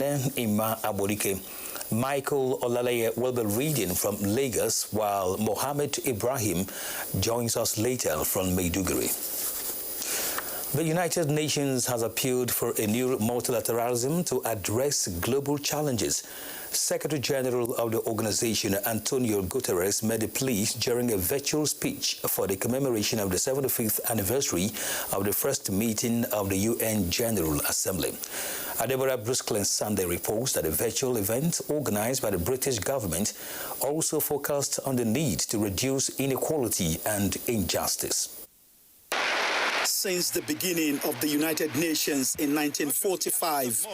Ima Abolike. Michael Olaleye will be reading from Lagos, while Mohammed Ibrahim joins us later from Maiduguri. The United Nations has appealed for a new multilateralism to address global challenges. Secretary General of the organization, Antonio Guterres, made a plea during a virtual speech for the commemoration of the 75th anniversary of the first meeting of the UN General Assembly. Adebora Brusklin Sunday reports that a virtual event organized by the British government also focused on the need to reduce inequality and injustice. Since the beginning of the United Nations in 1945,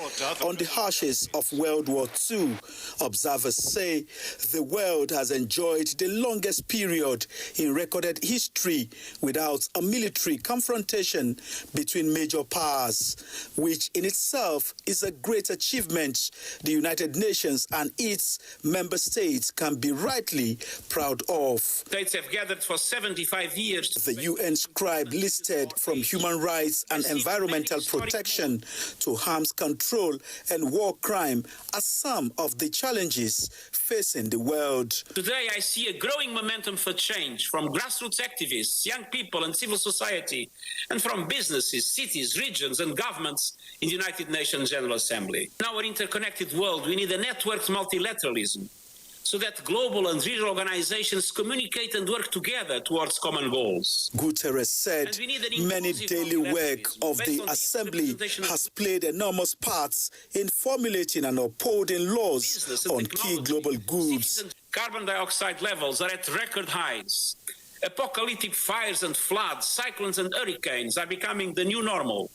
on the ashes of World War II, observers say the world has enjoyed the longest period in recorded history without a military confrontation between major powers, which in itself is a great achievement the United Nations and its member states can be rightly proud of. States have gathered for 75 years. The UN scribe listed from human rights and environmental protection to arms control and war crime are some of the challenges facing the world. Today, I see a growing momentum for change from grassroots activists, young people and civil society, and from businesses, cities, regions and governments in the United Nations General Assembly. In our interconnected world, we need a networked multilateralism, so that global and regional organizations communicate and work together towards common goals. Guterres said many daily work of the Assembly has played enormous parts in formulating and upholding laws on key global goods. Carbon dioxide levels are at record highs. Apocalyptic fires and floods, cyclones and hurricanes are becoming the new normal.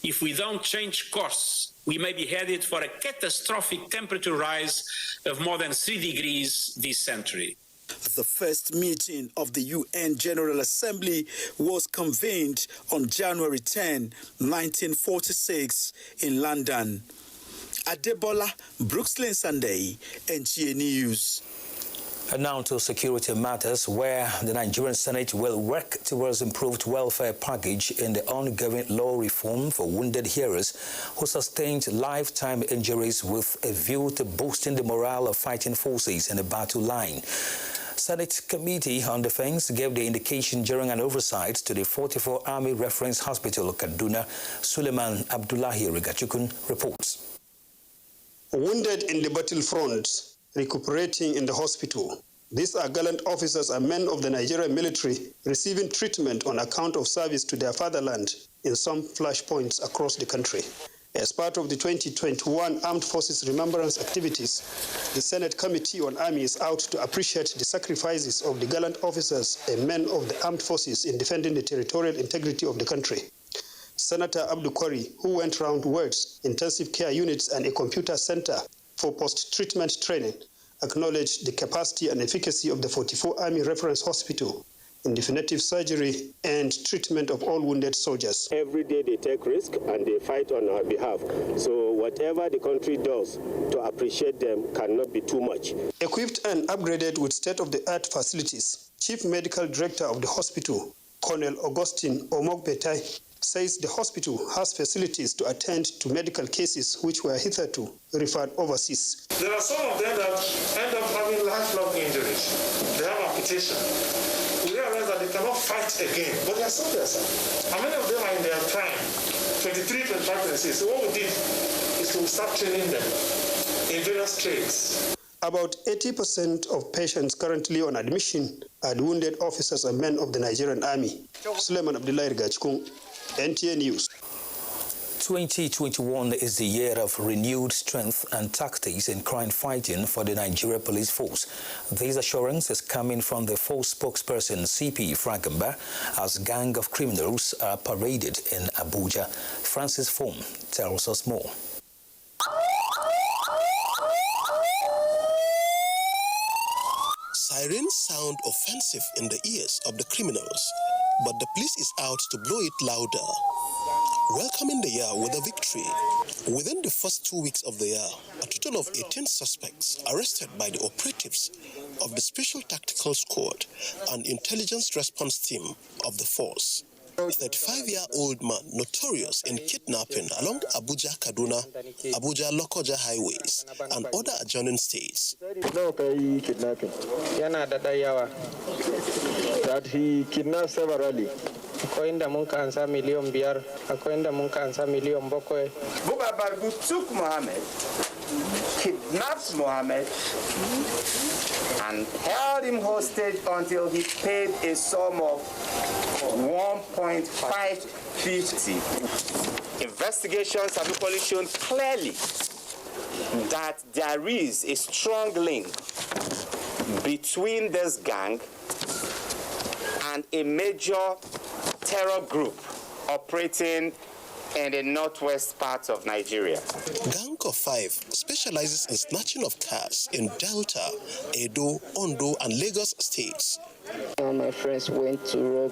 If we don't change course, we may be headed for a catastrophic temperature rise of more than 3 degrees this century. The first meeting of the UN General Assembly was convened on January 10, 1946 in London. Adebola Brooksland Sunday, NTA News. And now to security matters, where the Nigerian Senate will work towards improved welfare package in the ongoing law reform for wounded heroes who sustained lifetime injuries with a view to boosting the morale of fighting forces in the battle line. Senate Committee on Defense gave the indication during an oversight to the 44 Army Reference Hospital, Kaduna. Suleiman Abdullahi Rigachukun reports. Wounded in the battlefront, recuperating in the hospital. These are gallant officers and men of the Nigerian military receiving treatment on account of service to their fatherland in some flashpoints across the country. As part of the 2021 Armed Forces Remembrance activities, the Senate Committee on Army is out to appreciate the sacrifices of the gallant officers and men of the armed forces in defending the territorial integrity of the country. Senator Abdul Kwari, who went round wards, intensive care units and a computer center for post-treatment training, acknowledged the capacity and efficacy of the 44 Army Reference Hospital in definitive surgery and treatment of all wounded soldiers. Every day they take risk and they fight on our behalf. So whatever the country does to appreciate them cannot be too much. Equipped and upgraded with state-of-the-art facilities, Chief Medical Director of the hospital, Colonel Augustine Omogbetai, says the hospital has facilities to attend to medical cases which were hitherto referred overseas. There are some of them that end up having lifelong injuries. They have amputation. We realize that they cannot fight again, but they are still there, sir. And many of them are in their prime, 23, 25, 26. So what we did is to start training them in various trades. About 80% of patients currently on admission are wounded officers and men of the Nigerian Army. Suleiman Abdullahi Rigachukun, NTA News. 2021 is the year of renewed strength and tactics in crime fighting for the Nigeria Police Force. This assurance is coming from the force spokesperson CP Frankamba as gang of criminals are paraded in Abuja. Francis Fom tells us more. Sirens sound offensive in the ears of the criminals, but the police is out to blow it louder. Welcoming the year with a victory. Within the first 2 weeks of the year, a total of 18 suspects arrested by the operatives of the Special Tactical Squad and Intelligence Response Team of the force. A 35-year-old man notorious in kidnapping along Abuja-Kaduna, Abuja-Lokoja highways and other adjoining states. Kidnapping. That he kidnapped severally. Bubabargu took Mohammed, kidnapped Mohammed, and held him hostage until he paid a sum of 1.550. Investigations have equally shown clearly that there is a strong link between this gang and a major terror group operating in the northwest part of Nigeria. Gang of Five specializes in snatching of cars in Delta, Edo, Ondo, and Lagos states. My friends went to rob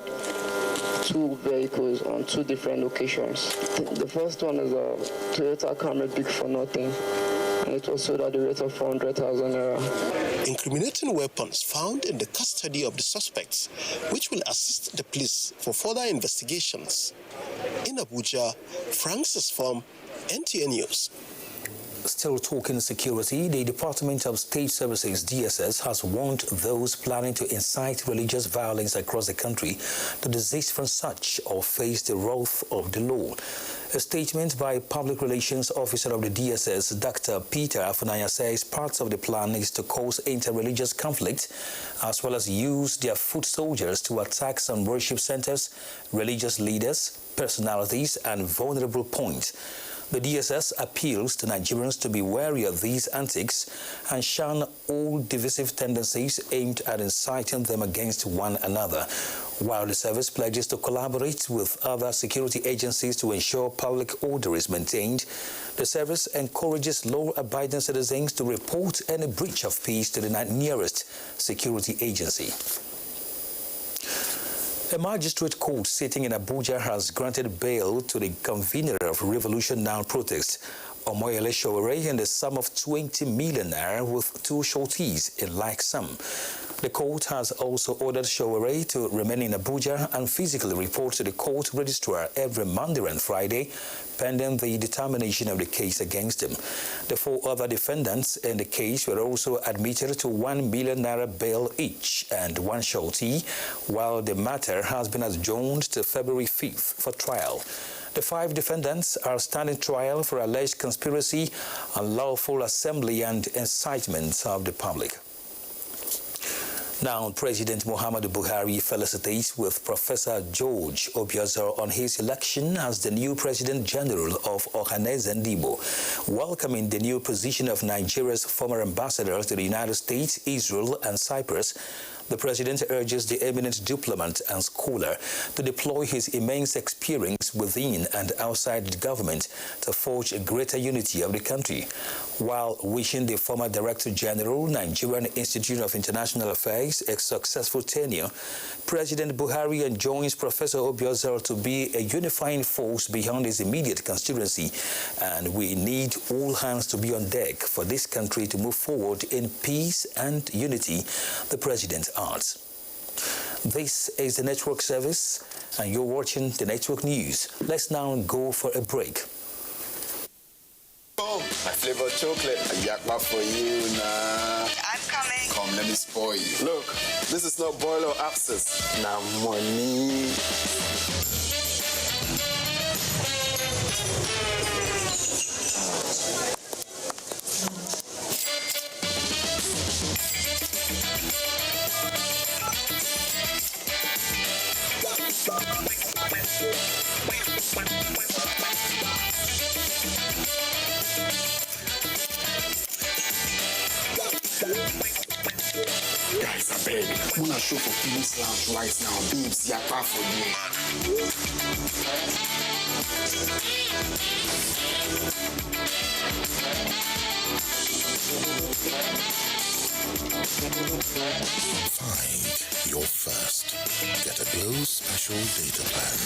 2 vehicles on 2 different locations. The first one is a Toyota Camry Big for nothing, and it was sold at the rate of 400,000 naira. Incriminating weapons found in the custody of the suspects, which will assist the police for further investigations. In Abuja, Francis Form, NTA News. Still talking security, the Department of State Services, DSS, has warned those planning to incite religious violence across the country to desist from such or face the wrath of the law. A statement by Public Relations Officer of the DSS, Dr. Peter Afunanya, says part of the plan is to cause inter-religious conflict as well as use their foot soldiers to attack some worship centers, religious leaders, personalities, and vulnerable points. The DSS appeals to Nigerians to be wary of these antics and shun all divisive tendencies aimed at inciting them against one another, while the service pledges to collaborate with other security agencies to ensure public order is maintained. The service encourages law-abiding citizens to report any breach of peace to the nearest security agency. A magistrate court sitting in Abuja has granted bail to the convener of Revolution Now protest, Omoyele Sowore, in the sum of 20 million naira with 2 sureties in like sum. The court has also ordered Sowore to remain in Abuja and physically report to the court registrar every Monday and Friday, pending the determination of the case against him. The 4 other defendants in the case were also admitted to 1 million naira bail each and 1 surety, while the matter has been adjourned to February 5th for trial. The 5 defendants are standing trial for alleged conspiracy, unlawful assembly, and incitement of the public. Now, President Muhammadu Buhari felicitates with Professor George Obiozor on his election as the new President General of Ohaneze Ndigbo, welcoming the new position of Nigeria's former ambassador to the United States, Israel, and Cyprus. The president urges the eminent diplomat and scholar to deploy his immense experience within and outside the government to forge a greater unity of the country. While wishing the former Director General, Nigerian Institute of International Affairs, a successful tenure, President Buhari enjoins Professor Obiozor to be a unifying force beyond his immediate constituency, and we need all hands to be on deck for this country to move forward in peace and unity, the president adds. This is the network service, and you're watching the network news. Let's now go for a break. Oh, my flavored chocolate, a yakba for you now. I'm coming. Come, let me spoil you. Look, this is not boil or abscess. Now money. Guys, I beg. I'm gonna show for King's Lounge right now. Babes, yakpa for you. Find your first. Get a Glow Special Data Plan.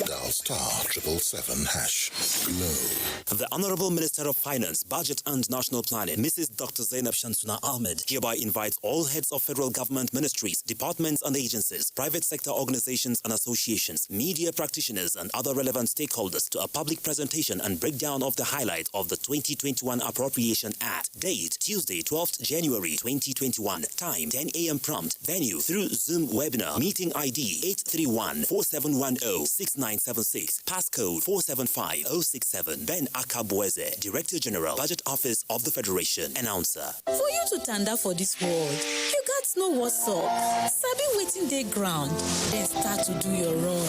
Dial *777#. Glow. The Honorable Minister of Finance, Budget and National Planning, Mrs. Dr. Zainab Shamsuna Ahmed, hereby invites all heads of federal government ministries, departments and agencies, private sector organizations and associations, media practitioners and other relevant stakeholders to a public presentation and breakdown of the highlight of the 2021 Appropriation Act. Date, Tuesday, 12th January 2021. Time, 10 a.m. prompt. Venue, through Zoom webinar. Meeting ID, 831-4710-6976. Passcode, 475067. Ben Akabweze, Director General, Budget Office of the Federation. Announcer. For you to tanda for this world, you got to know what's up. Sabi waiting day ground, then start to do your run.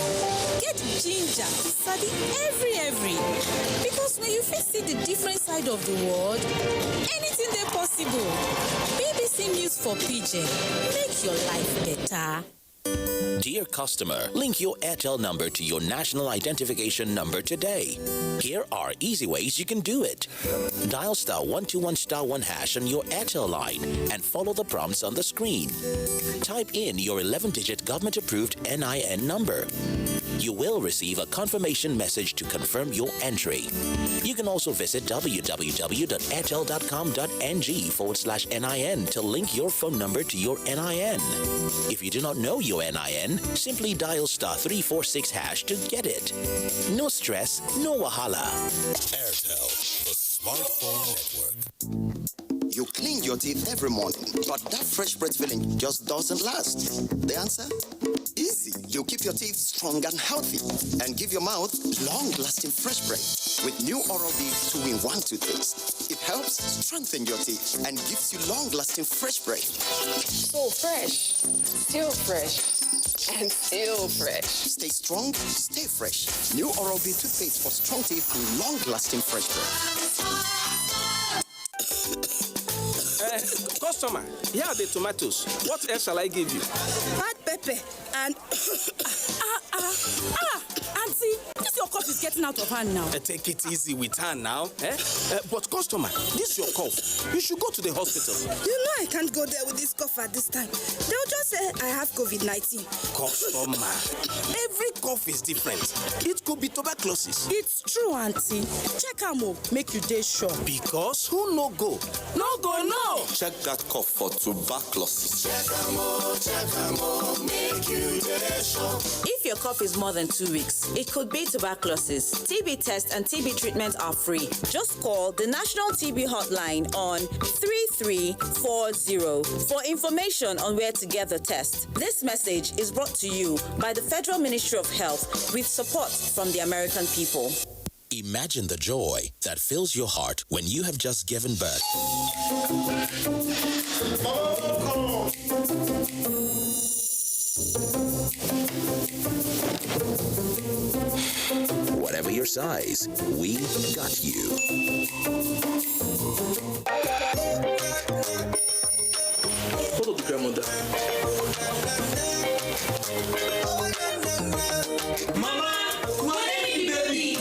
Get ginger to study every. Because when you first see the different side of the world, anything they possible. BBC News for Pidgin. Make your life better. Dear customer, link your Airtel number to your national identification number today. Here are easy ways you can do it. Dial *121*1# on your Airtel line and follow the prompts on the screen. Type in your 11-digit government-approved NIN number. You will receive a confirmation message to confirm your entry. You can also visit www.airtel.com.ng/NIN to link your phone number to your NIN. If you do not know your NIN, simply dial *346# to get it. No stress, no wahala. Airtel, the smartphone network. You clean your teeth every morning, but that fresh breath feeling just doesn't last. The answer? Easy. You keep your teeth strong and healthy and give your mouth long-lasting fresh breath with new Oral-B 2-in-1 toothpaste. It helps strengthen your teeth and gives you long-lasting fresh breath. So fresh, still fresh, and still fresh. Stay strong, stay fresh. New Oral-B toothpaste for strong teeth and long-lasting fresh breath. Customer, here are the tomatoes. What else shall I give you? Hot pepper and Auntie, this your cough is getting out of hand now. Take it easy with her now. But customer, this your cough. You should go to the hospital. You know I can't go there with this cough at this time. They'll just say I have COVID-19. Customer, every cough is different. It could be tuberculosis. It's true, Auntie. Check am o, make you dey sure. Because who no go? No go, no. Check that cough for tuberculosis. Check am o, make you dey sure. If your cough is more than 2 weeks, it could be tuberculosis. TB tests and TB treatment are free. Just call the National TB Hotline on 3340 for information on where to get the test. This message is brought to you by the Federal Ministry of Health with support from the American people. Imagine the joy that fills your heart when you have just given birth. Whatever your size, we got you. Follow the grandmother. Mama, baby.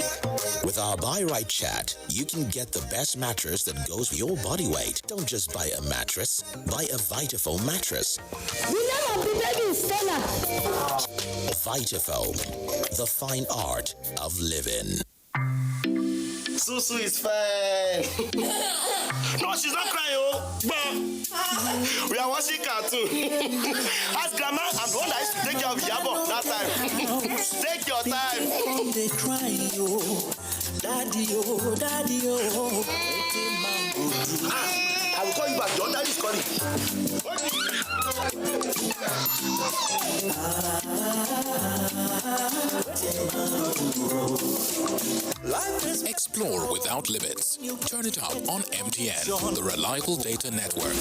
With our Buy Right chat, you can get the best mattress that goes with your body weight. Don't just buy a mattress, buy a Vitafoam mattress. The name of the baby is Stella. Vitafoam, the fine art of living. Susu is fine. No, she's not crying, oh. We are watching cartoon. Ask grandma, I'm the one that used to take care of Yabo that time. Take your time. They cry, oh. Daddy, oh, daddy, oh. I will call you back. Your daddy is calling. Explore without limits. Turn it up on MTN, the reliable data network.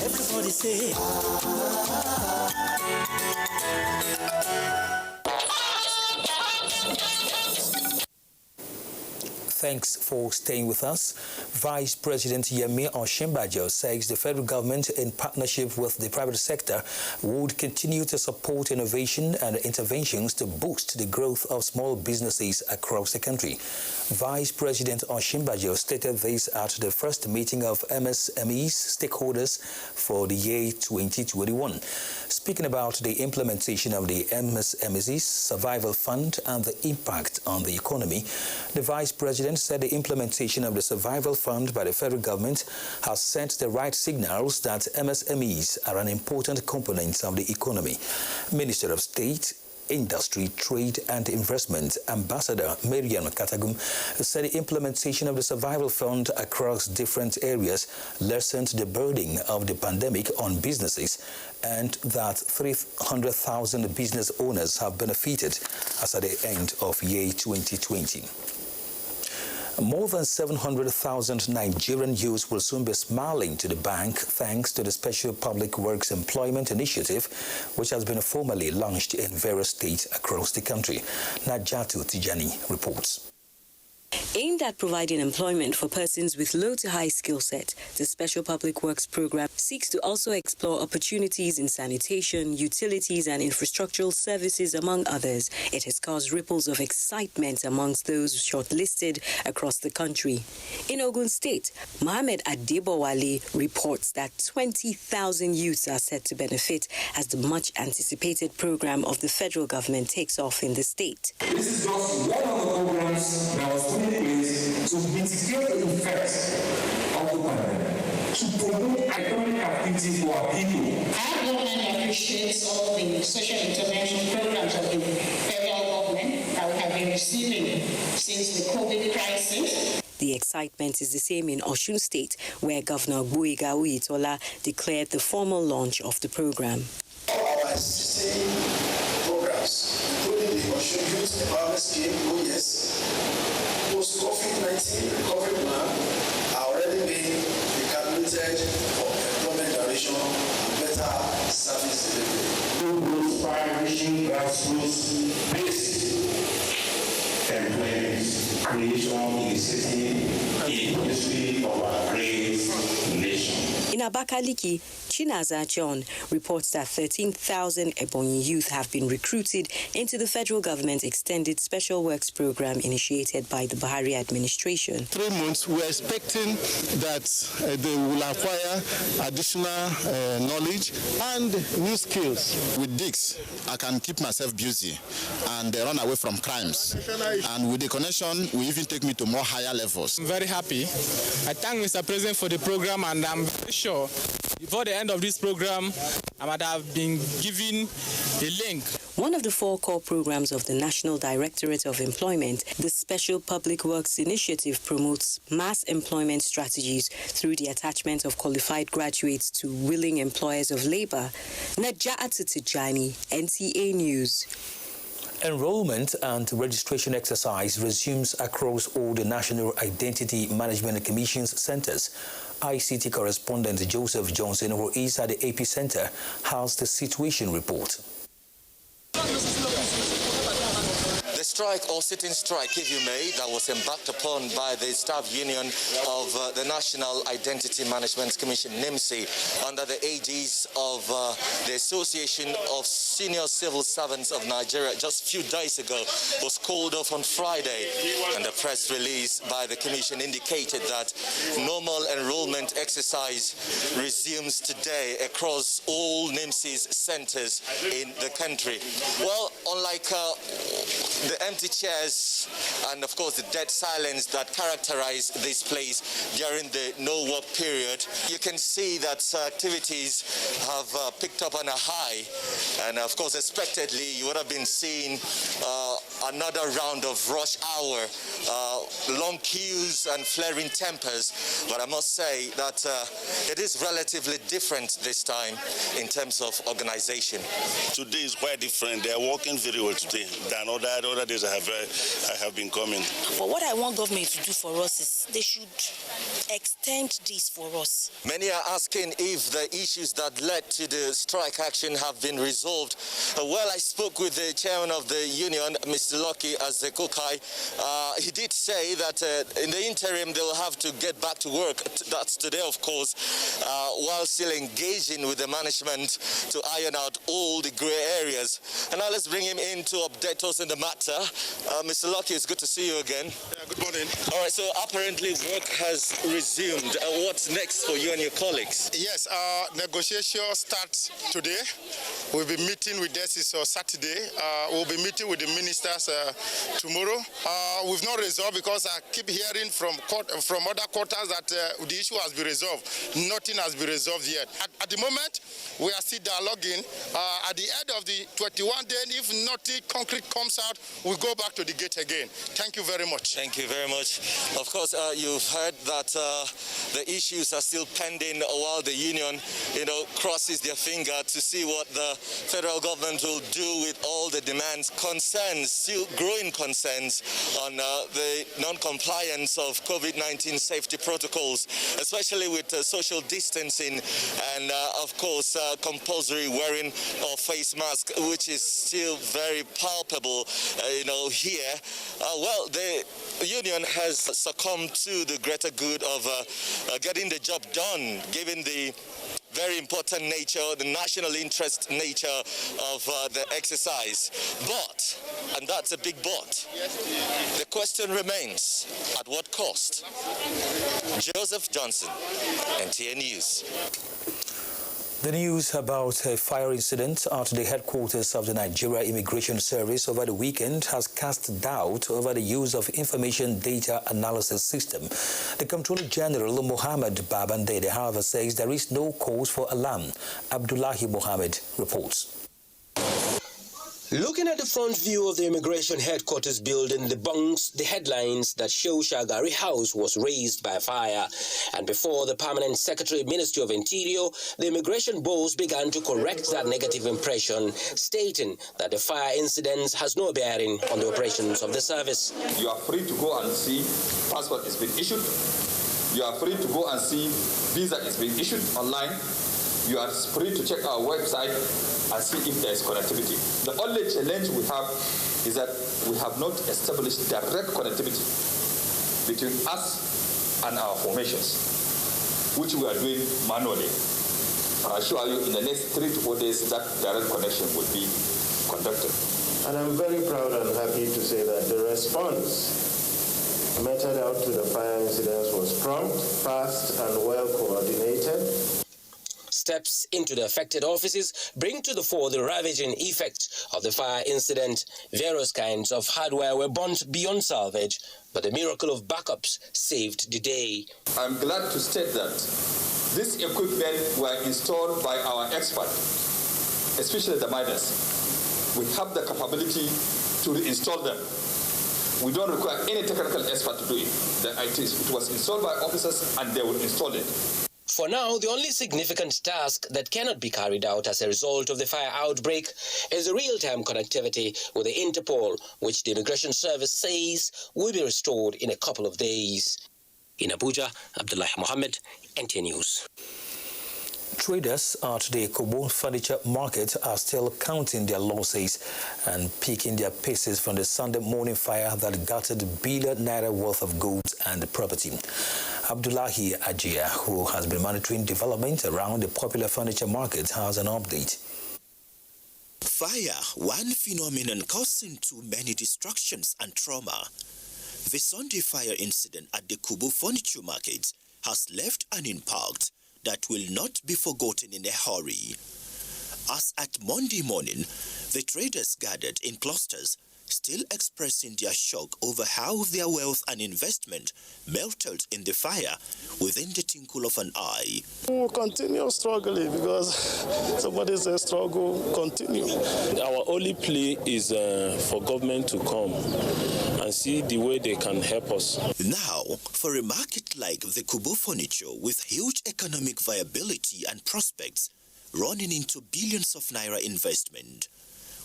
Everybody say. Thanks for staying with us. Vice President Yemi Osinbajo says the federal government, in partnership with the private sector, would continue to support innovation and interventions to boost the growth of small businesses across the country. Vice President Osinbajo stated this at the first meeting of MSME's stakeholders for the year 2021. Speaking about the implementation of the MSME's Survival Fund and the impact on the economy, the Vice President said the implementation of the Survival Fund by the federal government has sent the right signals that MSMEs are an important component of the economy. Minister of State, Industry, Trade and Investment, Ambassador Mariam Katagum, said the implementation of the Survival Fund across different areas lessened the burden of the pandemic on businesses, and that 300,000 business owners have benefited as at the end of year 2020. More than 700,000 Nigerian youths will soon be smiling to the bank thanks to the Special Public Works Employment Initiative, which has been formally launched in various states across the country. Najatu Tijani reports. Aimed at providing employment for persons with low to high skill set, the Special Public Works Program seeks to also explore opportunities in sanitation, utilities and infrastructural services, among others. It has caused ripples of excitement amongst those shortlisted across the country. In Ogun State, Mohammed Adebowale reports that 20,000 youths are set to benefit as the much-anticipated program of the federal government takes off in the state. This is just one of the programs that was put in place to mitigate the effects of the pandemic, to promote economic activity for our people. Our government appreciates all the social intervention programs of the federal government that we have been receiving since the COVID crisis. The excitement is the same in Osun State, where Governor Gboyega Oyetola declared the formal launch of the program. All our existing programs, including the Osun Youth Empowerment Scheme, post-COVID-19 recovery plan, are already being recalculated for employment duration and better service delivery. Through those far-reaching grassroots-based employment creation initiative in the history of our great nation. In Abakaliki, Chinaza John reports that 13,000 Ebonyi youth have been recruited into the federal government extended special works program initiated by the Buhari administration. 3 months, we're expecting that they will acquire additional knowledge and new skills. With this, I can keep myself busy and run away from crimes. And with the connection, will even take me to more higher levels. I'm very happy. I thank Mr. President for the program, and I'm very sure before the end of this program, I might have been given a link. One of the 4 core programs of the National Directorate of Employment, the Special Public Works Initiative promotes mass employment strategies through the attachment of qualified graduates to willing employers of labor. Najatu Tijani, NTA News. Enrollment and registration exercise resumes across all the National Identity Management Commission's centers. ICT correspondent Joseph Johnson, who is at the epicenter, has the situation report. The strike or sitting strike, if you may, that was embarked upon by the staff union of the National Identity Management Commission, NIMC, under the aegis of the Association of Senior Civil Servants of Nigeria just a few days ago, was called off on Friday. And the press release by the commission indicated that normal enrollment exercise resumes today across all NIMC's centers in the country. Well, unlike the empty chairs and, of course, the dead silence that characterized this place during the no-work period, you can see that activities have picked up on a high. And, of course, expectedly, you would have been seeing another round of rush hour, long queues and flaring tempers. But I must say that it is relatively different this time in terms of organization. Today is quite different. They are working very well today than other days I have been coming. But what I want government to do for us is they should extend this for us. Many are asking if the issues that led to the strike action have been resolved. Well, I spoke with the chairman of the union, Mr. Mr. Lucky Azekukai. He did say that in the interim they will have to get back to work. That's today, of course, while still engaging with the management to iron out all the grey areas. And now let's bring him in to update us on the matter. Mr. Lucky, it's good to see you again. Yeah, good morning. All right, so apparently work has resumed. What's next for you and your colleagues? Yes, negotiation starts today. We'll be meeting with this on Saturday. We'll be meeting with the ministers tomorrow. We've not resolved because I keep hearing from other quarters that the issue has been resolved. Nothing has been resolved yet. At the moment, we are still dialoguing. At the end of the 21 days, if nothing concrete comes out, we'll go back to the gate again. Thank you very much. Thank you very much. Of course, you've heard that the issues are still pending while the union, crosses their finger to see what the federal government will do with all the demands, concerns, still growing concerns on the non-compliance of COVID-19 safety protocols, especially with social distancing and, of course, compulsory wearing of face mask, which is still very palpable, here. Well, the union has succumbed to the greater good of getting the job done, given the very important nature, the national interest nature of the exercise. But, and that's a big but, the question remains, at what cost? Joseph Johnson, NTA News. The news about a fire incident at the headquarters of the Nigeria Immigration Service over the weekend has cast doubt over the use of information data analysis system. The Comptroller General Mohammed Babandede, however, says there is no cause for alarm. Abdullahi Mohammed reports. Looking at the front view of the immigration headquarters building debunks the headlines that show Shagari House was razed by fire. And before the Permanent Secretary, Ministry of Interior, the immigration boss began to correct that negative impression, stating that the fire incident has no bearing on the operations of the service. You are free to go and see passport is being issued. You are free to go and see visa is being issued online. You are free to check our website and see if there is connectivity. The only challenge we have is that we have not established direct connectivity between us and our formations, which we are doing manually. I assure you in the next 3 to 4 days that direct connection will be conducted. And I'm very proud and happy to say that the response meted out to the fire incidents was prompt, fast, and well coordinated. Steps into the affected offices bring to the fore the ravaging effects of the fire incident. Various kinds of hardware were burnt beyond salvage, but the miracle of backups saved the day. I'm glad to state that this equipment were installed by our experts, especially the miners. We have the capability to reinstall them. We don't require any technical expert to do it. It was installed by officers and they will install it. For now, the only significant task that cannot be carried out as a result of the fire outbreak is the real-time connectivity with the Interpol, which the Immigration Service says will be restored in a couple of days. In Abuja, Abdullahi Mohammed, NTA News. Traders at the Kuje furniture market are still counting their losses and picking their pieces from the Sunday morning fire that gutted $1 billion worth of goods and property. Abdullahi Ajia, who has been monitoring development around the popular furniture market, has an update. Fire, one phenomenon causing too many destructions and trauma. The Sunday fire incident at the Kuje furniture market has left an impact that will not be forgotten in a hurry. As at Monday morning, the traders gathered in clusters, still expressing their shock over how their wealth and investment melted in the fire within the twinkle of an eye. We'll continue struggling because somebody says struggle, continue. Our only plea is for government to come and see the way they can help us. Now, for a market like the Kuje furniture with huge economic viability and prospects running into billions of naira investment,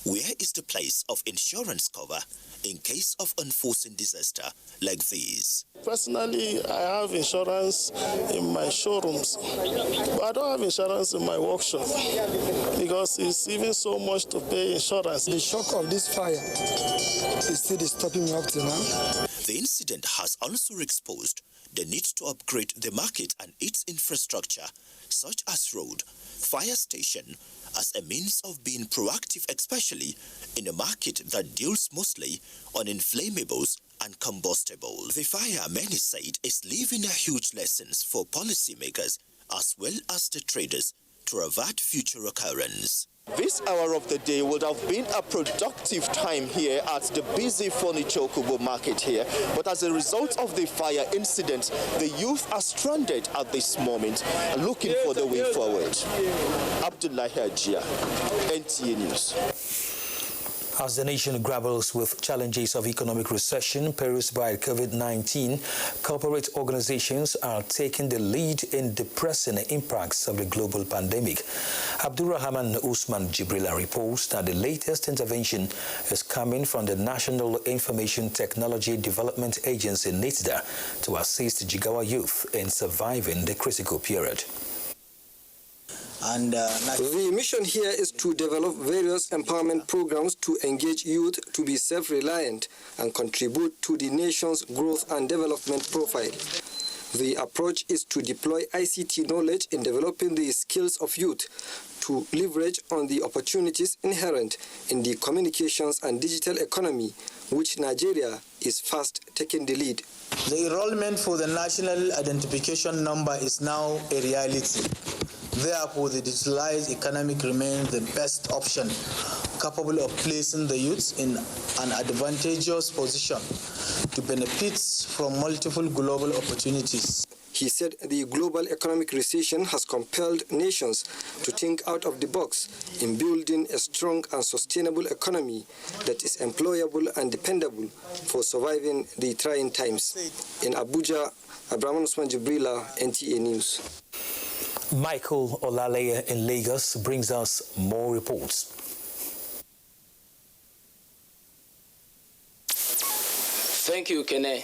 Where is the place of insurance cover in case of unforeseen disaster like these? Personally, I have insurance in my showrooms, but I don't have insurance in my workshop because it's even so much to pay insurance. The shock of this fire is still stopping me up till now. The incident has also exposed the need to upgrade the market and its infrastructure, such as road, fire station, as a means of being proactive, especially in a market that deals mostly on inflammables and combustibles. The fire, many said, is leaving a huge lessons for policymakers as well as the traders to avert future occurrence. This hour of the day would have been a productive time here at the busy Furniture Kubo market here, but as a result of the fire incident, the youth are stranded at this moment, looking for the way forward. Abdullahi Ajia, NTA News. As the nation grapples with challenges of economic recession posed by COVID-19, corporate organizations are taking the lead in depressing the impacts of the global pandemic. Abdulrahman Usman Jibrila reports that the latest intervention is coming from the National Information Technology Development Agency, NITDA, to assist Jigawa youth in surviving the critical period. The mission here is to develop various empowerment programs to engage youth to be self-reliant and contribute to the nation's growth and development profile. The approach is to deploy ICT knowledge in developing the skills of youth to leverage on the opportunities inherent in the communications and digital economy, which Nigeria is fast taking the lead. The enrollment for the National Identification Number is now a reality. Therefore, the digitalized economic remains the best option, capable of placing the youth in an advantageous position to benefit from multiple global opportunities. He said the global economic recession has compelled nations to think out of the box in building a strong and sustainable economy that is employable and dependable for surviving the trying times. In Abuja, Abraham Usman Jibrila, NTA News. Michael Olaleye in Lagos brings us more reports. Thank you, Kene.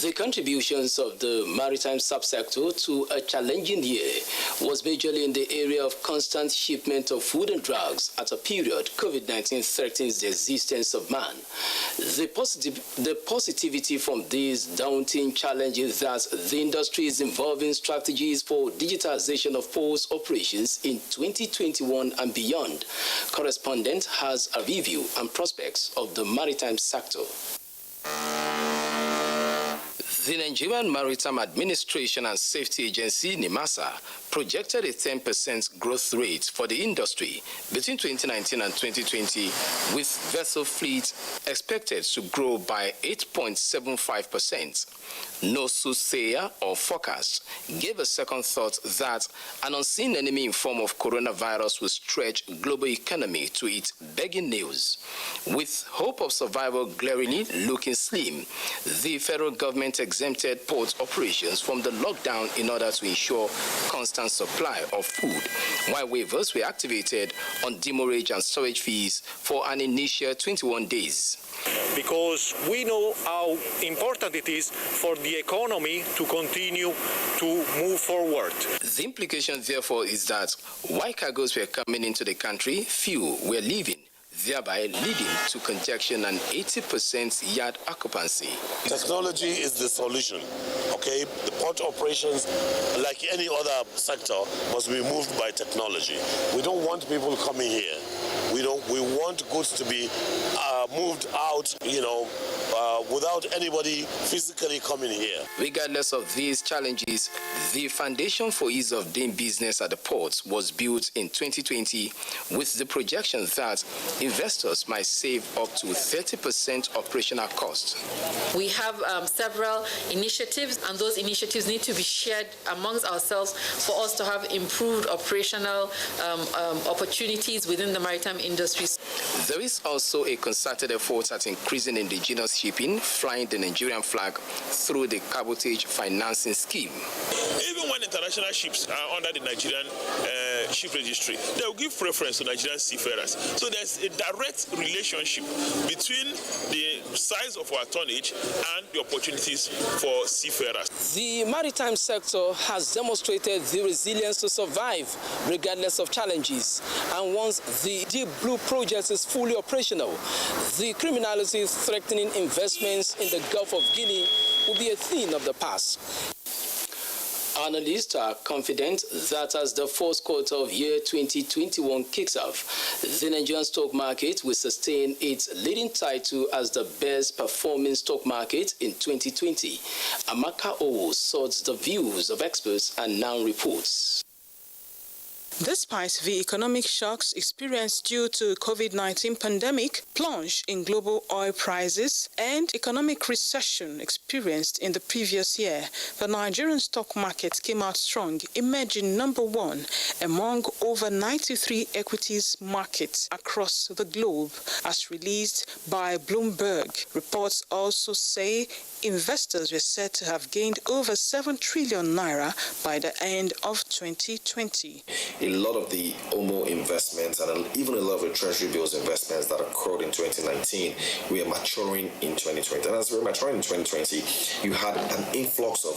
The contributions of the maritime subsector to a challenging year was majorly in the area of constant shipment of food and drugs at a period COVID-19 threatens the existence of man. The positivity from these daunting challenges that the industry is involving strategies for digitization of port operations in 2021 and beyond. Correspondent has a review and prospects of the maritime sector. The Nigerian Maritime Administration and Safety Agency, NIMC, projected a 10% growth rate for the industry between 2019 and 2020, with vessel fleet expected to grow by 8.75%. No soothsayer or forecast gave a second thought that an unseen enemy in form of coronavirus will stretch global economy to its begging nails. With hope of survival glaringly looking slim, the federal government exempted port operations from the lockdown in order to ensure constant supply of food, while waivers were activated on demurrage and storage fees for an initial 21 days. Because we know how important it is for the economy to continue to move forward. The implication, therefore, is that while cargoes were coming into the country, few were leaving, thereby leading to congestion and 80% yard occupancy. Technology is the solution, okay? The port operations, like any other sector, must be moved by technology. We don't want people coming here. We want goods to be moved out, without anybody physically coming here. Regardless of these challenges, the foundation for ease of doing business at the ports was built in 2020 with the projection that investors might save up to 30% operational costs. We have several initiatives, and those initiatives need to be shared amongst ourselves for us to have improved operational opportunities within the maritime industries. There is also a concerted effort at increasing indigenous shipping, flying the Nigerian flag through the cabotage financing scheme. Even when when international ships are under the Nigerian ship registry, they will give preference to Nigerian seafarers. So there's a direct relationship between the size of our tonnage and the opportunities for seafarers. The maritime sector has demonstrated the resilience to survive regardless of challenges. And once the Deep Blue project is fully operational, the criminality threatening investments in the Gulf of Guinea will be a thing of the past. Analysts are confident that as the fourth quarter of year 2021 kicks off, the Nigerian stock market will sustain its leading title as the best performing stock market in 2020. Amaka Owo sorts the views of experts and now reports. Despite the economic shocks experienced due to COVID-19 pandemic, plunge in global oil prices, and economic recession experienced in the previous year, the Nigerian stock market came out strong, emerging number one among over 93 equities markets across the globe, as released by Bloomberg. Reports also say investors were said to have gained over 7 trillion naira by the end of 2020. A lot of the OMO investments and even a lot of the Treasury bills investments that occurred in 2019 were maturing in 2020. And as we were maturing in 2020, you had an influx of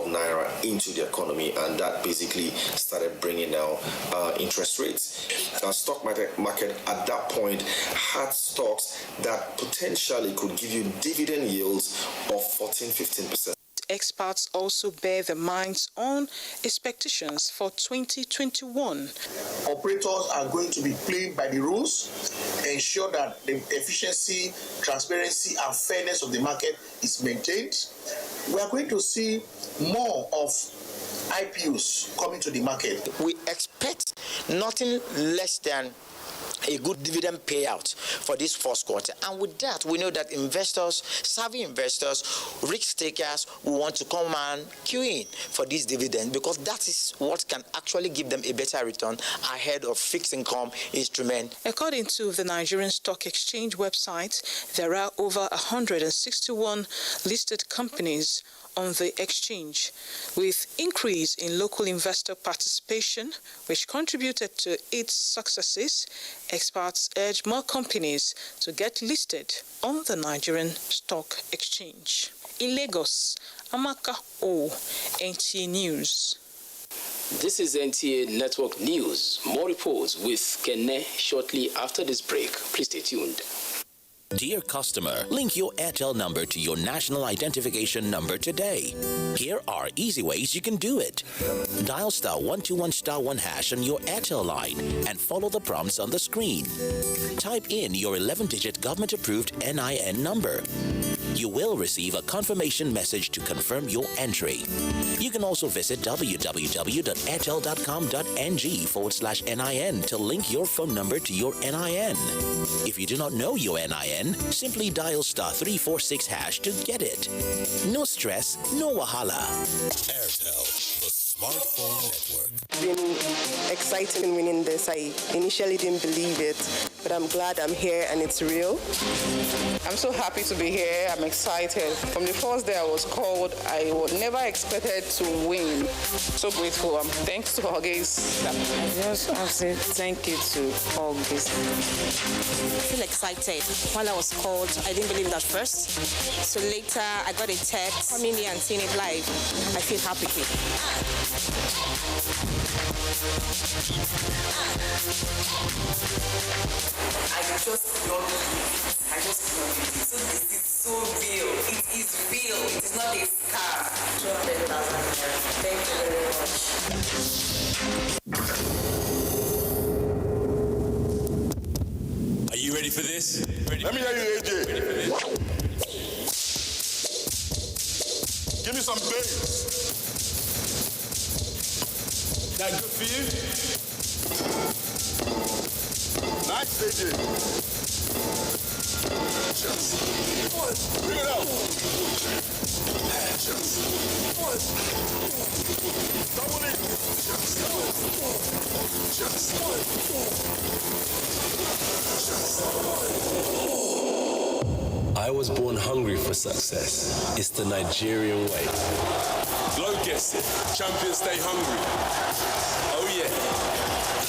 naira into the economy, and that basically started bringing down interest rates. The stock market at that point had stocks that potentially could give you dividend yields of 14-15%. Experts also bear their minds on expectations for 2021. Operators are going to be playing by the rules, ensure that the efficiency, transparency, and fairness of the market is maintained. We are going to see more of IPOs coming to the market. We expect nothing less than a good dividend payout for this first quarter. And with that, we know that investors, savvy investors, risk takers will want to come and queue in for this dividend, because that is what can actually give them a better return ahead of fixed income instrument. According to the Nigerian Stock Exchange website, there are over 161 listed companies on the exchange, with increase in local investor participation, which contributed to its successes. Experts urge more companies to get listed on the Nigerian Stock Exchange. In Lagos, Amaka O, NTA News. This is NTA Network News. More reports with Kene shortly after this break. Please stay tuned. Dear customer, link your Airtel number to your national identification number today. Here are easy ways you can do it. Dial *121*1# on your Airtel line and follow the prompts on the screen. Type in your 11-digit government-approved NIN number. You will receive a confirmation message to confirm your entry. You can also visit www.airtel.com.ng/NIN to link your phone number to your NIN. If you do not know your NIN, simply dial *346# to get it. No stress, no wahala. Airtel, the smartphone network. It's been exciting winning this. I initially didn't believe it, but I'm glad I'm here and it's real. I'm so happy to be here. I'm excited. From the first day I was called, I never expected to win. So grateful. Thanks to August. I just want to say thank you to August. I feel excited. While I was called, I didn't believe it at first. So later, I got a text coming here and seeing it live. I feel happy. I just love it. I just love it. So this is so real. It is real. It is not a scam. 200,000 naira. Thank you very much. Are you ready for this? Let me hear you, AJ. Give me some bass. That good for you? Nice, AJ. Bring it up. Double it. I was born hungry for success. It's the Nigerian way. Glow gets it. Champions stay hungry. Oh yeah.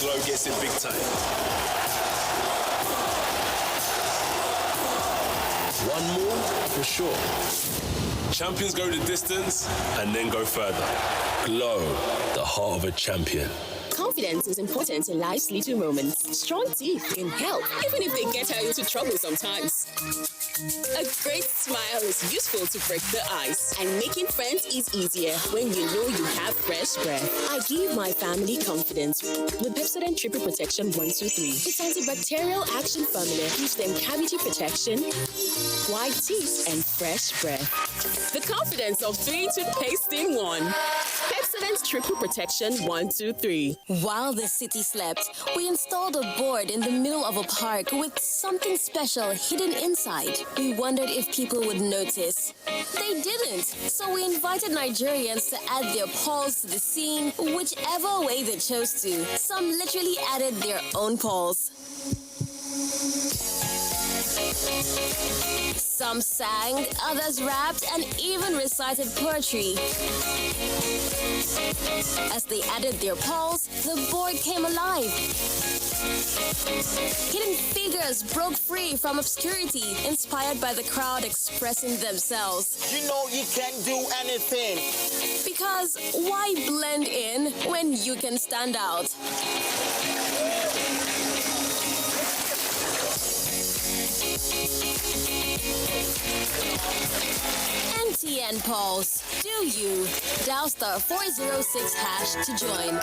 Glow gets it big time. One more for sure. Champions go the distance and then go further. Glow, the heart of a champion. Confidence is important in life's little moments. Strong teeth can help, even if they get her into trouble sometimes. A great smile is useful to break the ice, and making friends is easier when you know you have fresh breath. I give my family confidence with Pepsodent Triple Protection 123. Its antibacterial action formula gives them cavity protection, white teeth, and fresh breath. The confidence of 3 toothpaste in 1. Pepsodent Triple Protection 123. While the city slept, we installed a board in the middle of a park with something special hidden inside. We wondered if people would notice. They didn't, so we invited Nigerians to add their paws to the scene whichever way they chose to. Some literally added their own paws. Some sang, others rapped, and even recited poetry. As they added their paws, the board came alive. Hidden figures broke free from obscurity, inspired by the crowd expressing themselves. You know you can do anything. Because why blend in when you can stand out? NTN Pulse. Do you? Dial star 406 hash to join.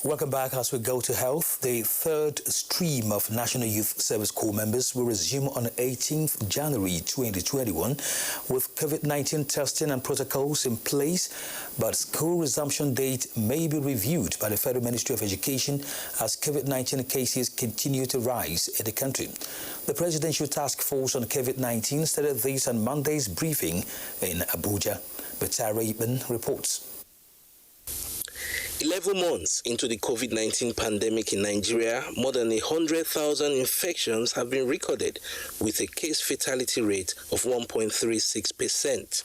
Welcome back as we go to health. The third stream of National Youth Service Corps members will resume on 18th January 2021 with COVID-19 testing and protocols in place, but school resumption date may be reviewed by the Federal Ministry of Education as COVID-19 cases continue to rise in the country. The Presidential Task Force on COVID-19 started this on Monday's briefing in Abuja. Betara Ibn reports. 11 months into the COVID-19 pandemic in Nigeria, more than 100,000 infections have been recorded, with a case fatality rate of 1.36%.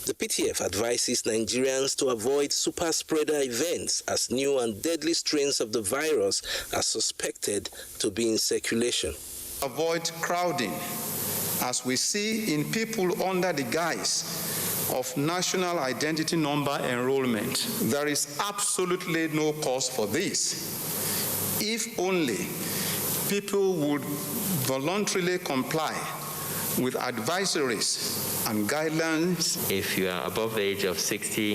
The PTF advises Nigerians to avoid super spreader events as new and deadly strains of the virus are suspected to be in circulation. Avoid crowding, as we see in people under the guise of national identity number enrollment. There is absolutely no cause for this. If only people would voluntarily comply with advisories and guidelines. If you are above the age of 60,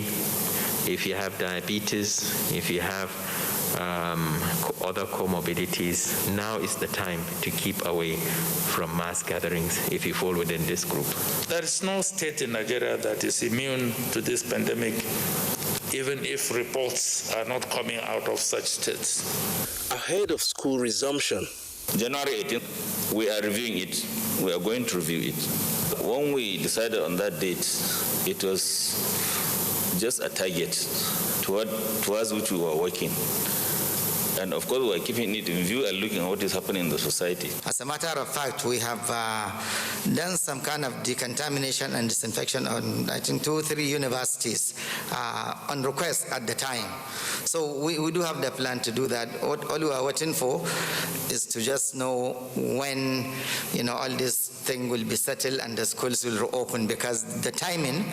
if you have diabetes, if you have other comorbidities, now is the time to keep away from mass gatherings if you fall within this group. There is no state in Nigeria that is immune to this pandemic, even if reports are not coming out of such states. Ahead of school resumption, January 18th, we are reviewing it. We are going to review it. When we decided on that date, it was just a target towards which we were working. And of course, we are keeping it in view and looking at what is happening in the society. As a matter of fact, we have done some kind of decontamination and disinfection on, I think, 2 or 3 universities on request at the time. So we do have the plan to do that. All we are waiting for is to just know when, all this thing will be settled and the schools will reopen, because the timing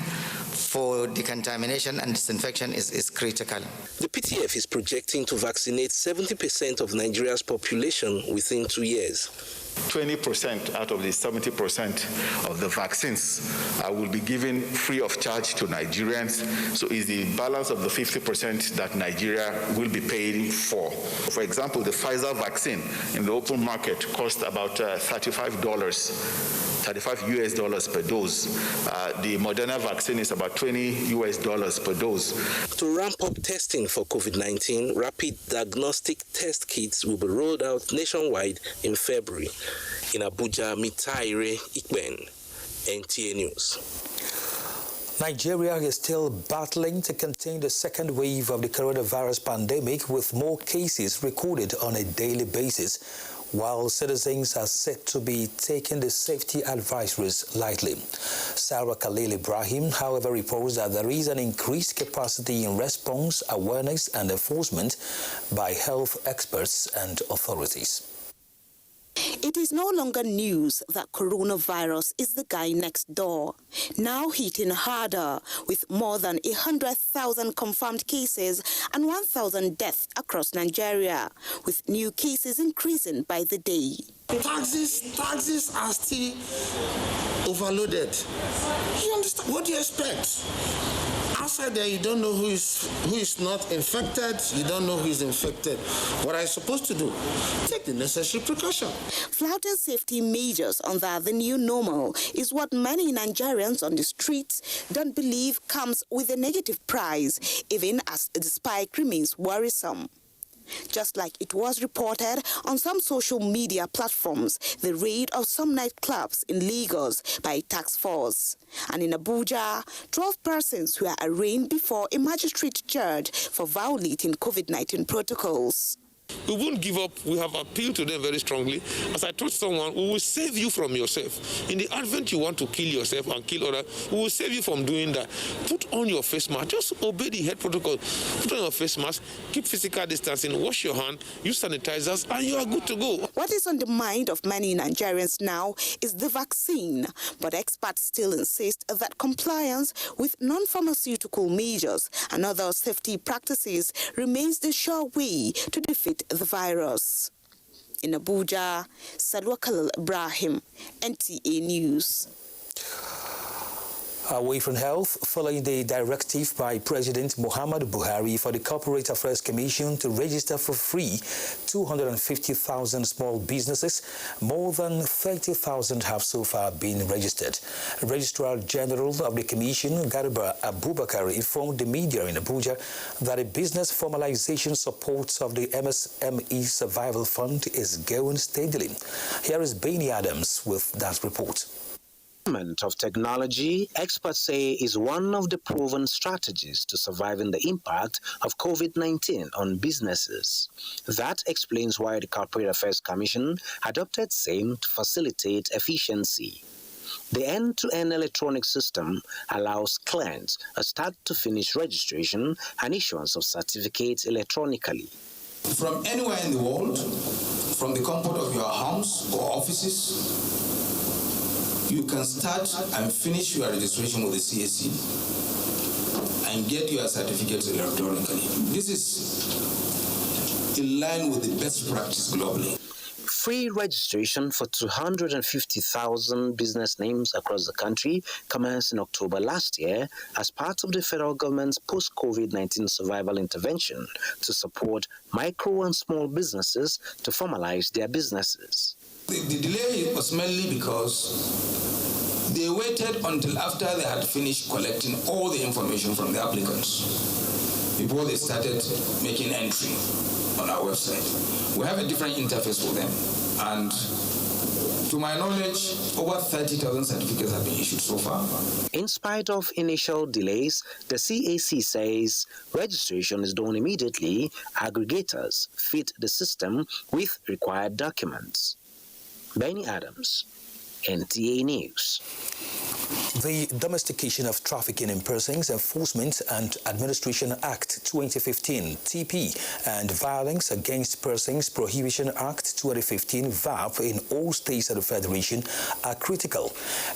for decontamination and disinfection is critical. The PTF is projecting to vaccinate 70% of Nigeria's population within 2 years. 20% out of the 70% of the vaccines will be given free of charge to Nigerians. So it's the balance of the 50% that Nigeria will be paying for. For example, the Pfizer vaccine in the open market cost about $35 US per dose. The Moderna vaccine is about $20 US per dose. To ramp up testing for COVID-19, rapid diagnostic test kits will be rolled out nationwide in February. In Abuja, Mitaire Ikben, NTA News. Nigeria is still battling to contain the second wave of the coronavirus pandemic, with more cases recorded on a daily basis, while citizens are said to be taking the safety advisories lightly. Sarah Khalil Ibrahim, however, reports that there is an increased capacity in response, awareness and enforcement by health experts and authorities. It is no longer news that coronavirus is the guy next door, now hitting harder with more than 100,000 confirmed cases and 1,000 deaths across Nigeria, with new cases increasing by the day. Taxes are still overloaded. You understand? What do you expect? Outside there, you don't know who is not infected. You don't know who is infected. What are you supposed to do? Take the necessary precaution. Flouting safety measures under the new normal is what many Nigerians on the streets don't believe comes with a negative price, even as the spike remains worrisome. Just like it was reported on some social media platforms, the raid of some nightclubs in Lagos by a task force. And in Abuja, 12 persons were arraigned before a magistrate judge for violating COVID-19 protocols. We won't give up. We have appealed to them very strongly. As I told someone, we will save you from yourself. In the advent you want to kill yourself and kill others, we will save you from doing that. Put on your face mask. Just obey the health protocol. Put on your face mask, keep physical distancing, wash your hand, use sanitizers, and you are good to go. What is on the mind of many Nigerians now is the vaccine, but experts still insist that compliance with non-pharmaceutical measures and other safety practices remains the sure way to defeat the virus. In Abuja, Salwa Khalil Ibrahim, NTA News. Away from health, following the directive by President Muhammadu Buhari for the Corporate Affairs Commission to register for free 250,000 small businesses, more than 30,000 have so far been registered. Registrar General of the Commission, Garba Abubakar, informed the media in Abuja that a business formalization support of the MSME Survival Fund is going steadily. Here is Benny Adams with that report. Of technology, experts say, is one of the proven strategies to surviving the impact of COVID-19 on businesses. That explains why the Corporate Affairs Commission adopted SAME to facilitate efficiency. The end-to-end electronic system allows clients a start-to-finish registration and issuance of certificates electronically. From anywhere in the world, from the comfort of your homes or offices, you can start and finish your registration with the CAC and get your certificates electronically. This is in line with the best practice globally. Free registration for 250,000 business names across the country commenced in October last year as part of the federal government's post-COVID-19 survival intervention to support micro and small businesses to formalize their businesses. The delay was mainly because they waited until after they had finished collecting all the information from the applicants before they started making entry on our website. We have a different interface for them, and to my knowledge, over 30,000 certificates have been issued so far. In spite of initial delays, the CAC says registration is done immediately. Aggregators fit the system with required documents. Benny Adams, NTA News. The Domestication of Trafficking in Persons Enforcement and Administration Act 2015 (TP) and Violence Against Persons Prohibition Act 2015 (VAP) in all states of the Federation are critical.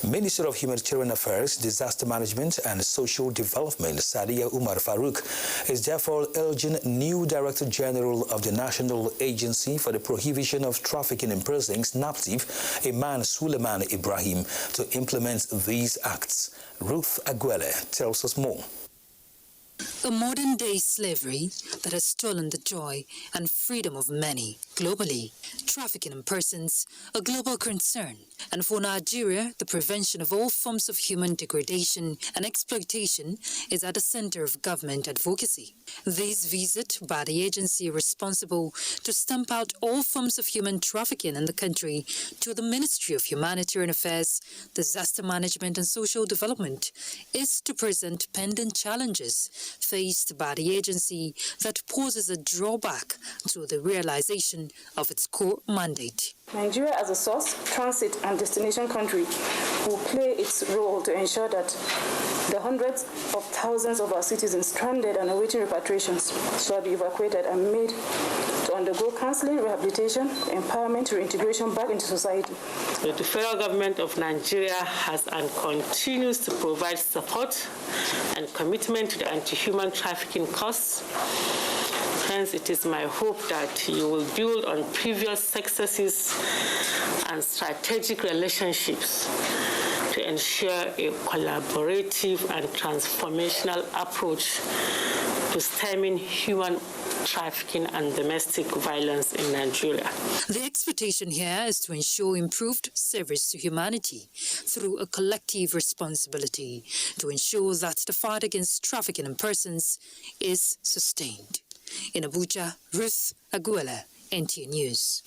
Minister of Humanitarian Affairs, Disaster Management and Social Development, Sadiya Umar Farouk, is therefore urging new Director General of the National Agency for the Prohibition of Trafficking in Persons, NAPTIP, Iman Suleiman Ibrahim, to implement these acts. Ruth Aguele tells us more. A modern-day slavery that has stolen the joy and freedom of many globally. Trafficking in persons, a global concern. And for Nigeria, the prevention of all forms of human degradation and exploitation is at the center of government advocacy. This visit by the agency responsible to stamp out all forms of human trafficking in the country to the Ministry of Humanitarian Affairs, Disaster Management and Social Development is to present pending challenges faced by the agency that poses a drawback to the realization of its core mandate. Nigeria as a source, transit and destination country will play its role to ensure that the hundreds of thousands of our citizens stranded and awaiting repatriations shall be evacuated and made to undergo counseling, rehabilitation, empowerment, reintegration back into society. The federal government of Nigeria has and continues to provide support and commitment to the anti-human trafficking cause. Hence, it is my hope that you will build on previous successes and strategic relationships to ensure a collaborative and transformational approach to stemming human trafficking and domestic violence in Nigeria. The expectation here is to ensure improved service to humanity through a collective responsibility to ensure that the fight against trafficking in persons is sustained. In Abuja, Ruth Aguela, NTA News.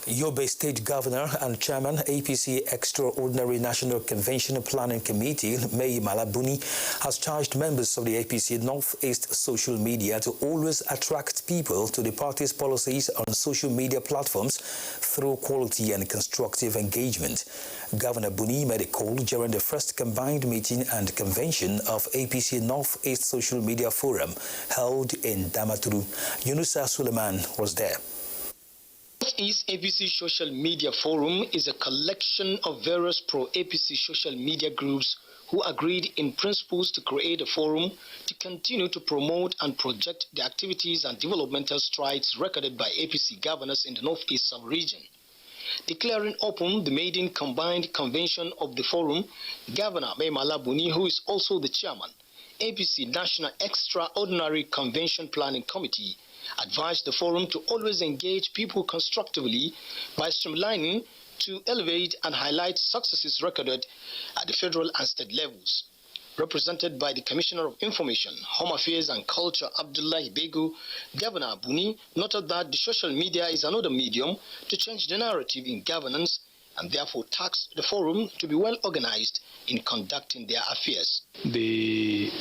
Yobe State Governor and Chairman, APC Extraordinary National Convention Planning Committee, Mai Malabuni, has charged members of the APC Northeast social media to always attract people to the party's policies on social media platforms through quality and constructive engagement. Governor Buni made a call during the first combined meeting and convention of APC Northeast Social Media Forum held in Damaturu. Yunusa Suleiman was there. Northeast APC Social Media Forum is a collection of various pro-APC social media groups who agreed in principles to create a forum to continue to promote and project the activities and developmental strides recorded by APC governors in the Northeast sub-region. Declaring open the maiden combined convention of the forum, Governor Mai Malabuni, who is also the chairman, APC National Extraordinary Convention Planning Committee, advised the forum to always engage people constructively by streamlining to elevate and highlight successes recorded at the federal and state levels. Represented by the Commissioner of Information, Home Affairs and Culture, Abdullahi Begu, Governor Buni noted that the social media is another medium to change the narrative in governance and therefore tasked the forum to be well organized in conducting their affairs. The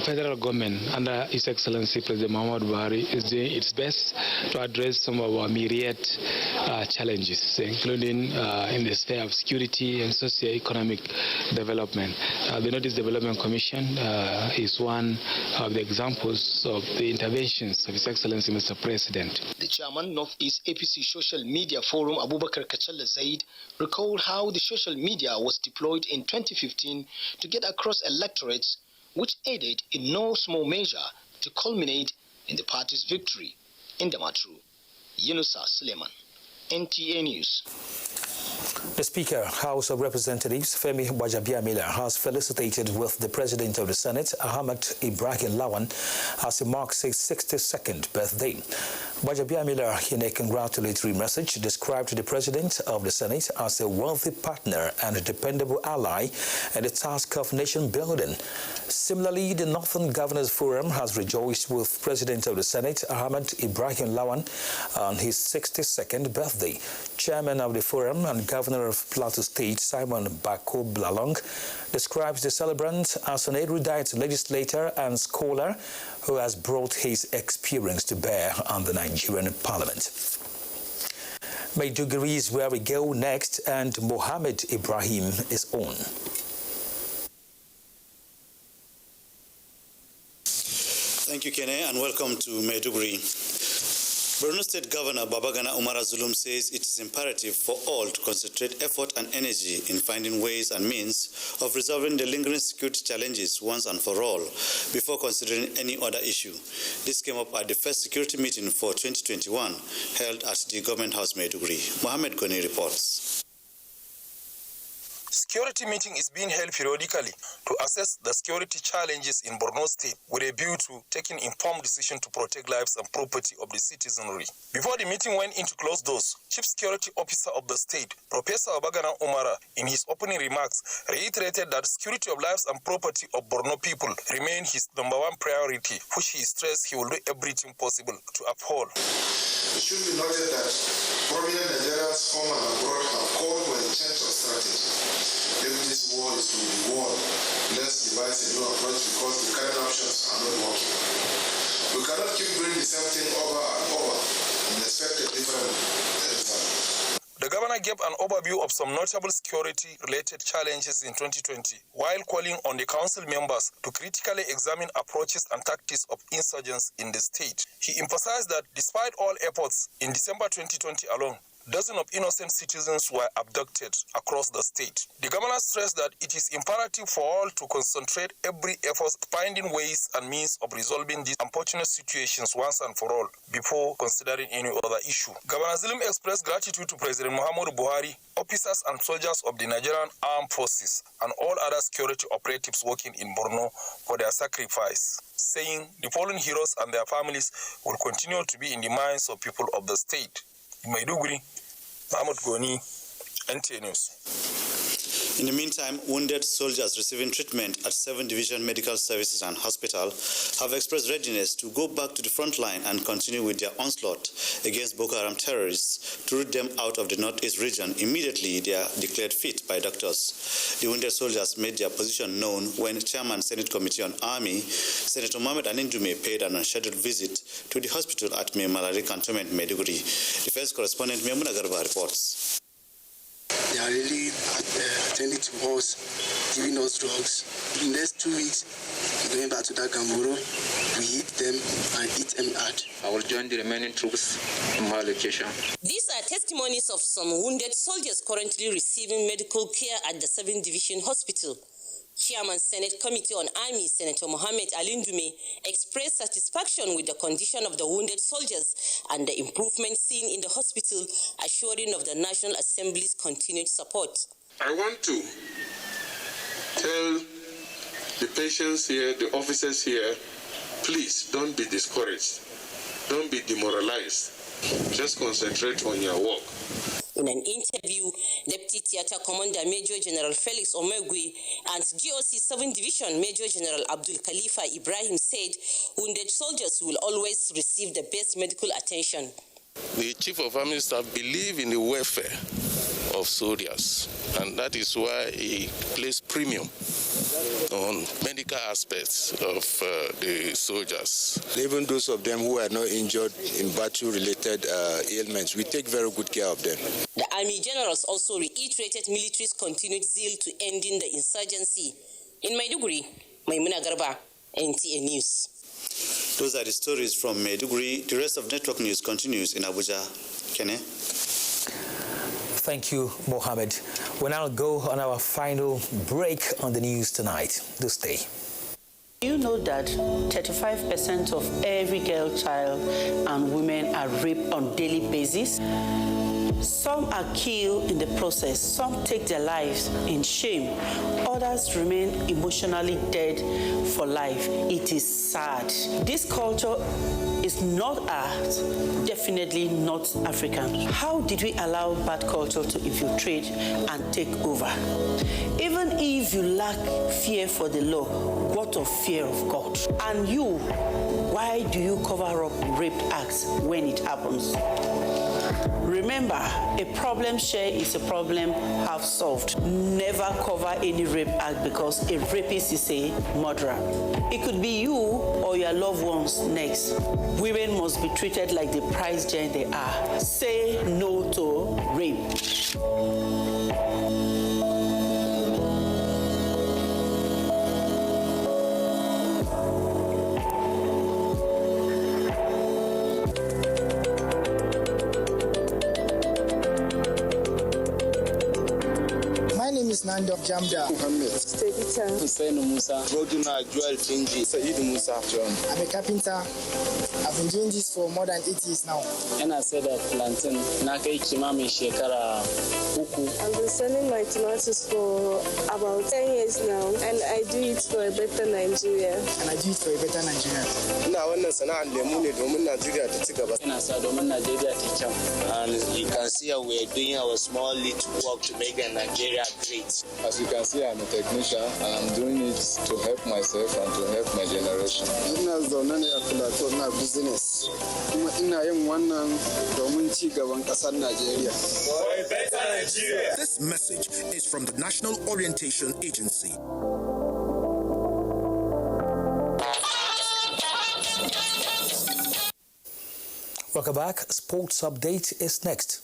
federal government under His Excellency President Muhammadu Buhari is doing its best to address some of our myriad challenges, including in the sphere of security and socio-economic development. The Northeast Development Commission is one of the examples of the interventions of His Excellency Mr. President. The chairman, Northeast APC Social Media Forum, Abubakar Kachalla Zaid, recalled how the social media was deployed in 2015 to get across electorates, which aided in no small measure to culminate in the party's victory. In Damaturu, Yunusa Suleiman, NTA News. The Speaker, House of Representatives, Femi Gbajabiamila, has felicitated with the President of the Senate, Ahmad Ibrahim Lawan, as he marks his 62nd birthday. Gbajabiamila, in a congratulatory message, described the President of the Senate as a wealthy partner and a dependable ally in the task of nation building. Similarly, the Northern Governors Forum has rejoiced with President of the Senate, Ahmad Ibrahim Lawan, on his 62nd birthday. Chairman of the Forum and Governor of Plateau State, Simon Bako Blalong, describes the celebrant as an erudite legislator and scholar who has brought his experience to bear on the Nigerian Parliament. Maiduguri is where we go next, and Mohammed Ibrahim is on. Thank you, Kene, and welcome to Maiduguri. Borno State Governor Babagana Umar Zulum says it is imperative for all to concentrate effort and energy in finding ways and means of resolving the lingering security challenges once and for all before considering any other issue. This came up at the first security meeting for 2021 held at the Government House Maiduguri. Mohammed Goni reports. security meeting is being held periodically to assess the security challenges in Borno State with a view to taking informed decision to protect lives and property of the citizenry. Before the meeting went into closed doors, Chief Security Officer of the state, Professor Babagana Umara, in his opening remarks, reiterated that security of lives and property of Borno people remain his number one priority, which he stressed he will do everything possible to uphold. It should be noted that prominent Nigerians, home and abroad, have called for a change of strategy. If this war is to be won, let's devise a new approach because the current options are not working. We cannot keep doing the same thing over and over and expect a different result. The governor gave an overview of some notable security-related challenges in 2020, while calling on the council members to critically examine approaches and tactics of insurgents in the state. He emphasized that despite all efforts, in December 2020 alone, dozens of innocent citizens were abducted across the state. The governor stressed that it is imperative for all to concentrate every effort finding ways and means of resolving these unfortunate situations once and for all before considering any other issue. Governor Zulum expressed gratitude to President Muhammadu Buhari, officers and soldiers of the Nigerian Armed Forces, and all other security operatives working in Borno for their sacrifice, saying the fallen heroes and their families will continue to be in the minds of people of the state. In Maiduguri, Mahmoud Goni, NTA News. In the meantime, wounded soldiers receiving treatment at 7th Division Medical Services and Hospital have expressed readiness to go back to the front line and continue with their onslaught against Boko Haram terrorists to root them out of the northeast region immediately they are declared fit by doctors. The wounded soldiers made their position known when Chairman Senate Committee on Army, Senator Mohamed Alindume, paid an unscheduled visit to the hospital at Malari Cantonment, Maiduguri. Defense correspondent Memuna Garba reports. They are really attending to us, giving us drugs. In the next 2 weeks, we're going back to that Gamboro. We hit them and eat them out. I will join the remaining troops in my location. These are testimonies of some wounded soldiers currently receiving medical care at the 7th Division Hospital. Chairman Senate Committee on Army, Senator Mohamed Alindume, expressed satisfaction with the condition of the wounded soldiers and the improvement seen in the hospital, assuring of the National Assembly's continued support. I want to tell the patients here, the officers here, please don't be discouraged. Don't be demoralized. Just concentrate on your work. In an interview, Deputy Theatre Commander Major General Felix Omegui and GOC 7th Division Major General Abdul Khalifa Ibrahim said wounded soldiers will always receive the best medical attention. The Chief of Army Staff believes in the welfare of soldiers, and that is why he places premium on medical aspects of the soldiers. Even those of them who are not injured in battle-related ailments, we take very good care of them. The Army generals also reiterated military's continued zeal to ending the insurgency. In Maiduguri, Maimuna Garba, NTA News. Those are the stories from Maiduguri. The rest of Network News continues in Abuja. Kene? Thank you, Mohammed. We'll now go on our final break on the news tonight. Do stay. You know that 35% of every girl child and women are raped on a daily basis? Some are killed in the process. Some take their lives in shame. Others remain emotionally dead for life. It is sad. This culture is not ours, definitely not African. How did we allow bad culture to infiltrate and take over? Even if you lack fear for the law, what of fear of God? And you, why do you cover up rape acts when it happens? Remember, a problem shared is a problem half solved. Never cover any rape act because a rapist is a murderer. It could be you or your loved ones next. Women must be treated like the prize gem they are. Say no to rape. Nando Jamda Muhammad Hussein Musa Roduna Joel Finji Said Musa John. I'm a carpenter. I I've been doing this for more than 8 years now. And I said that plantain, na kai kimamin shekara uku. I've been selling my tomatoes for about 10 years now, and I do it for a better Nigeria. And I do it for a better Nigeria. Ina wannan sana'ar lemu ne domin Najeriya ta ci gaba. Ina sa domin Najeriya ta kyau. And you can see how we're doing our small little work to make Nigeria great. As you can see, I'm a technician and I'm doing it to help myself and to help my generation. Ina zaune ne a Plateau na business. Kuma ina yin wannan domin ci gaban ƙasar Najeriya. For a better Nigeria. This message is from the National Orientation Agency. Welcome back. Sports update is next.